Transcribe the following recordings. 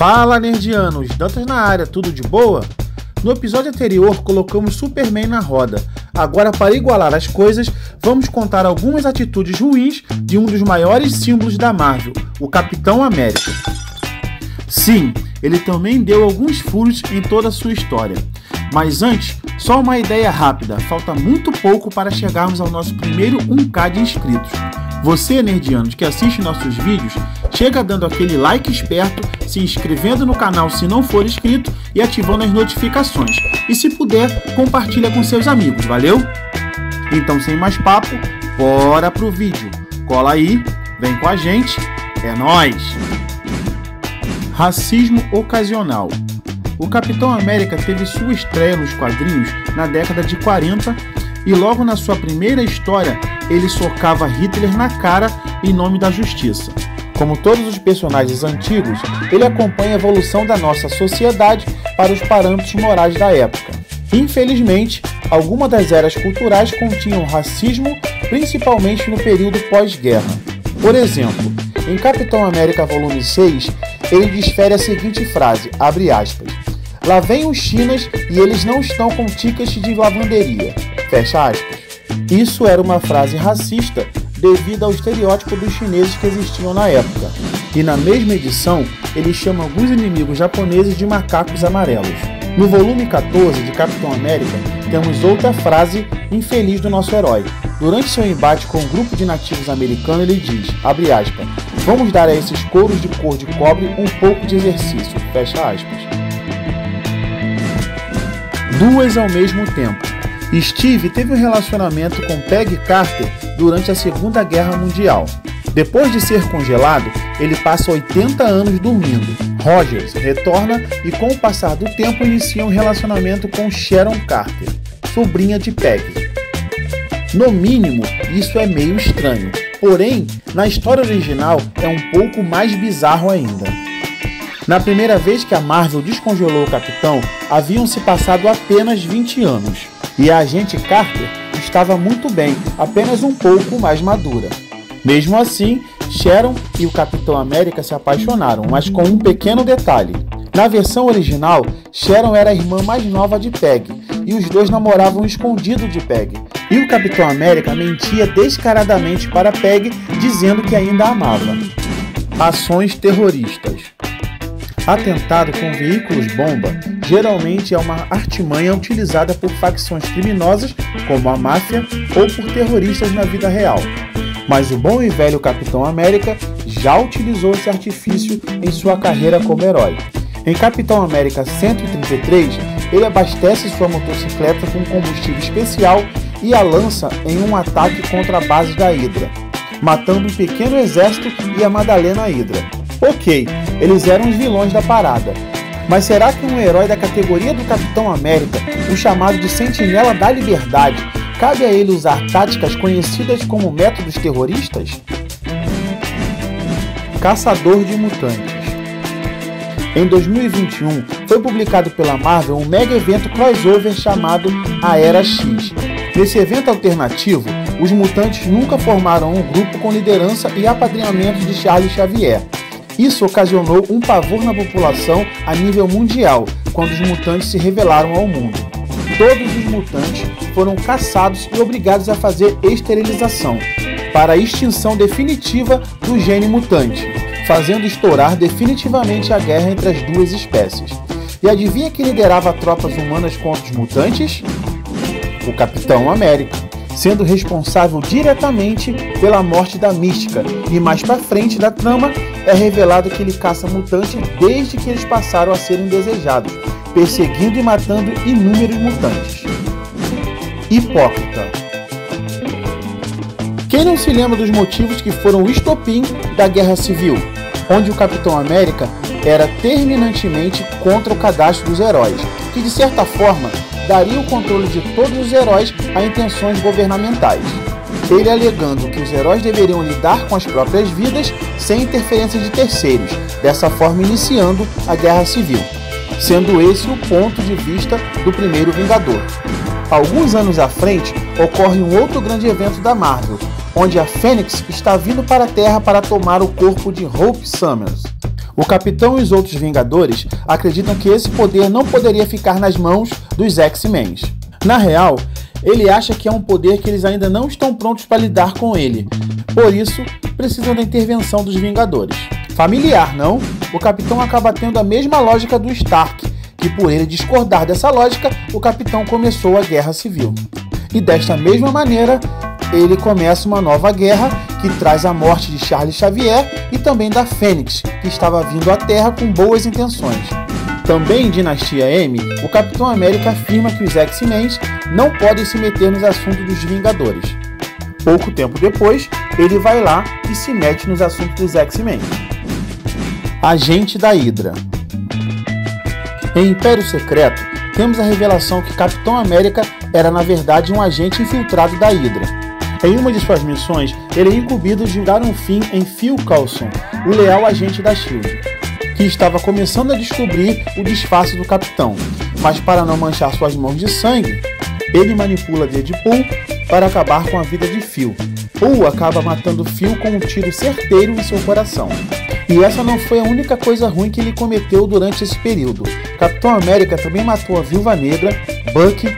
Fala, nerdianos! Dantas na área, tudo de boa? No episódio anterior, colocamos Superman na roda. Agora, para igualar as coisas, vamos contar algumas atitudes ruins de um dos maiores símbolos da Marvel, o Capitão América. Sim, ele também deu alguns furos em toda a sua história. Mas antes, só uma ideia rápida, falta muito pouco para chegarmos ao nosso primeiro 1K de inscritos. Você, nerdianos, que assiste nossos vídeos, chega dando aquele like esperto, se inscrevendo no canal se não for inscrito e ativando as notificações. E se puder, compartilha com seus amigos, valeu? Então, sem mais papo, bora pro vídeo. Cola aí, vem com a gente, é nóis! Racismo ocasional. O Capitão América teve sua estreia nos quadrinhos na década de 40 e logo na sua primeira história ele socava Hitler na cara em nome da justiça. Como todos os personagens antigos, ele acompanha a evolução da nossa sociedade para os parâmetros morais da época. Infelizmente, algumas das eras culturais continham racismo, principalmente no período pós-guerra. Por exemplo, em Capitão América Volume 6, ele desfere a seguinte frase, abre aspas, "Lá vem os chinas e eles não estão com tickets de lavanderia", fecha aspas. Isso era uma frase racista devido ao estereótipo dos chineses que existiam na época. E na mesma edição, ele chama alguns inimigos japoneses de macacos amarelos. No volume 14 de Capitão América, temos outra frase infeliz do nosso herói. Durante seu embate com um grupo de nativos americanos, ele diz, abre aspas, "Vamos dar a esses couros de cor de cobre um pouco de exercício", fecha aspas. Duas ao mesmo tempo. Steve teve um relacionamento com Peggy Carter durante a Segunda Guerra Mundial. Depois de ser congelado, ele passa 80 anos dormindo. Rogers retorna e, com o passar do tempo, inicia um relacionamento com Sharon Carter, sobrinha de Peggy. No mínimo, isso é meio estranho. Porém, na história original, é um pouco mais bizarro ainda. Na primeira vez que a Marvel descongelou o Capitão, haviam se passado apenas 20 anos. E a agente Carter estava muito bem, apenas um pouco mais madura. Mesmo assim, Sharon e o Capitão América se apaixonaram, mas com um pequeno detalhe. Na versão original, Sharon era a irmã mais nova de Peggy, e os dois namoravam escondido de Peggy. E o Capitão América mentia descaradamente para Peggy, dizendo que ainda a amava. Ações terroristas. Atentado com veículos-bomba geralmente é uma artimanha utilizada por facções criminosas, como a máfia, ou por terroristas na vida real. Mas o bom e velho Capitão América já utilizou esse artifício em sua carreira como herói. Em Capitão América 133, ele abastece sua motocicleta com combustível especial e a lança em um ataque contra a base da Hydra, matando um pequeno exército e a Madalena Hydra. Ok, eles eram os vilões da parada. Mas será que um herói da categoria do Capitão América, o chamado de Sentinela da Liberdade, cabe a ele usar táticas conhecidas como métodos terroristas? Caçador de Mutantes. Em 2021, foi publicado pela Marvel um mega evento crossover chamado A Era X. Nesse evento alternativo, os mutantes nunca formaram um grupo com liderança e apadrinhamento de Charles Xavier. Isso ocasionou um pavor na população a nível mundial, quando os mutantes se revelaram ao mundo. Todos os mutantes foram caçados e obrigados a fazer esterilização, para a extinção definitiva do gene mutante, fazendo estourar definitivamente a guerra entre as duas espécies. E adivinha quem liderava tropas humanas contra os mutantes? O Capitão América, sendo responsável diretamente pela morte da Mística, e mais pra frente da trama é revelado que ele caça mutante desde que eles passaram a serem desejados, perseguindo e matando inúmeros mutantes. Hipócrita. Quem não se lembra dos motivos que foram o estopim da Guerra Civil, onde o Capitão América era terminantemente contra o cadastro dos heróis, que de certa forma daria o controle de todos os heróis a intenções governamentais. Ele alegando que os heróis deveriam lidar com as próprias vidas sem interferência de terceiros, dessa forma iniciando a Guerra Civil, sendo esse o ponto de vista do primeiro Vingador. Alguns anos à frente, ocorre um outro grande evento da Marvel, onde a Fênix está vindo para a Terra para tomar o corpo de Hope Summers. O Capitão e os outros Vingadores acreditam que esse poder não poderia ficar nas mãos dos X-Men. Na real, ele acha que é um poder que eles ainda não estão prontos para lidar com ele, por isso precisam da intervenção dos Vingadores. Familiar, não? O Capitão acaba tendo a mesma lógica do Stark, que por ele discordar dessa lógica, o Capitão começou a Guerra Civil. E desta mesma maneira, ele começa uma nova guerra que traz a morte de Charles Xavier e também da Fênix, que estava vindo à Terra com boas intenções. Também em Dinastia M, o Capitão América afirma que os X-Men não podem se meter nos assuntos dos Vingadores. Pouco tempo depois, ele vai lá e se mete nos assuntos dos X-Men. Agente da Hydra. Em Império Secreto, temos a revelação que Capitão América era na verdade um agente infiltrado da Hydra. Em uma de suas missões, ele é incumbido de dar um fim em Phil Coulson, o leal agente da S.H.I.E.L.D., que estava começando a descobrir o disfarce do Capitão, mas para não manchar suas mãos de sangue, ele manipula Deadpool para acabar com a vida de Phil. Ou acaba matando Phil com um tiro certeiro em seu coração. E essa não foi a única coisa ruim que ele cometeu durante esse período. Capitão América também matou a Viúva Negra, Bucky,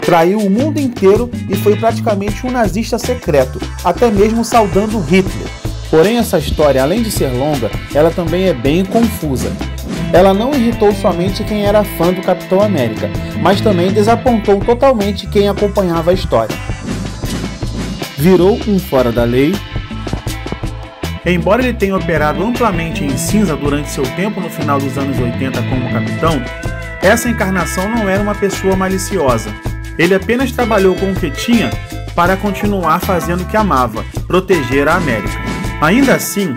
traiu o mundo inteiro e foi praticamente um nazista secreto, até mesmo saudando Hitler. Porém, essa história, além de ser longa, ela também é bem confusa. Ela não irritou somente quem era fã do Capitão América, mas também desapontou totalmente quem acompanhava a história. Virou um fora da lei. Embora ele tenha operado amplamente em cinza durante seu tempo no final dos anos 80 como capitão, essa encarnação não era uma pessoa maliciosa. Ele apenas trabalhou com o que tinha para continuar fazendo o que amava, proteger a América. Ainda assim,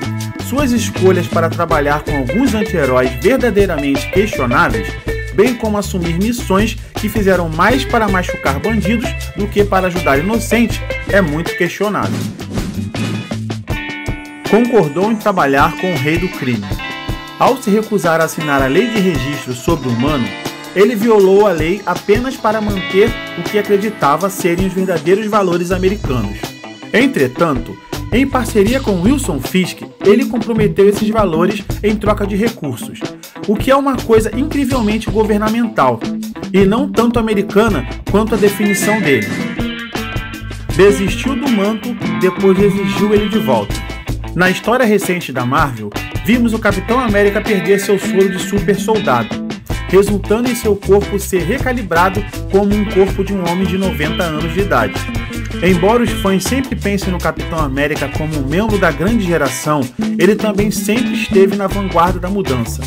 suas escolhas para trabalhar com alguns anti-heróis verdadeiramente questionáveis, bem como assumir missões que fizeram mais para machucar bandidos do que para ajudar inocentes, é muito questionável. Concordou em trabalhar com o Rei do Crime. Ao se recusar a assinar a Lei de Registro Sobre-Humano, ele violou a lei apenas para manter o que acreditava serem os verdadeiros valores americanos. Entretanto, em parceria com Wilson Fisk, ele comprometeu esses valores em troca de recursos, o que é uma coisa incrivelmente governamental, e não tanto americana quanto a definição dele. Desistiu do manto, depois exigiu ele de volta. Na história recente da Marvel, vimos o Capitão América perder seu soro de super soldado, resultando em seu corpo ser recalibrado como um corpo de um homem de 90 anos de idade. Embora os fãs sempre pensem no Capitão América como um membro da grande geração, ele também sempre esteve na vanguarda da mudança.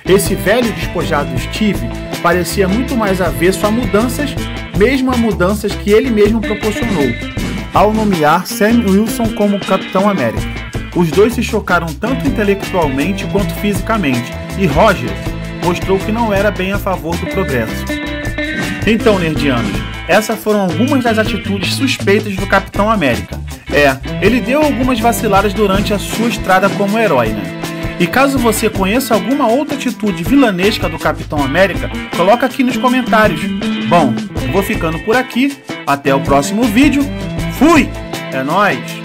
Esse velho despojado Steve parecia muito mais avesso a mudanças, mesmo a mudanças que ele mesmo proporcionou, ao nomear Sam Wilson como Capitão América. Os dois se chocaram tanto intelectualmente quanto fisicamente, e Rogers mostrou que não era bem a favor do progresso. Então, nerdianos, essas foram algumas das atitudes suspeitas do Capitão América. Ele deu algumas vaciladas durante a sua estrada como herói, né? E caso você conheça alguma outra atitude vilanesca do Capitão América, coloca aqui nos comentários. Bom, eu vou ficando por aqui, até o próximo vídeo. Fui! É nóis!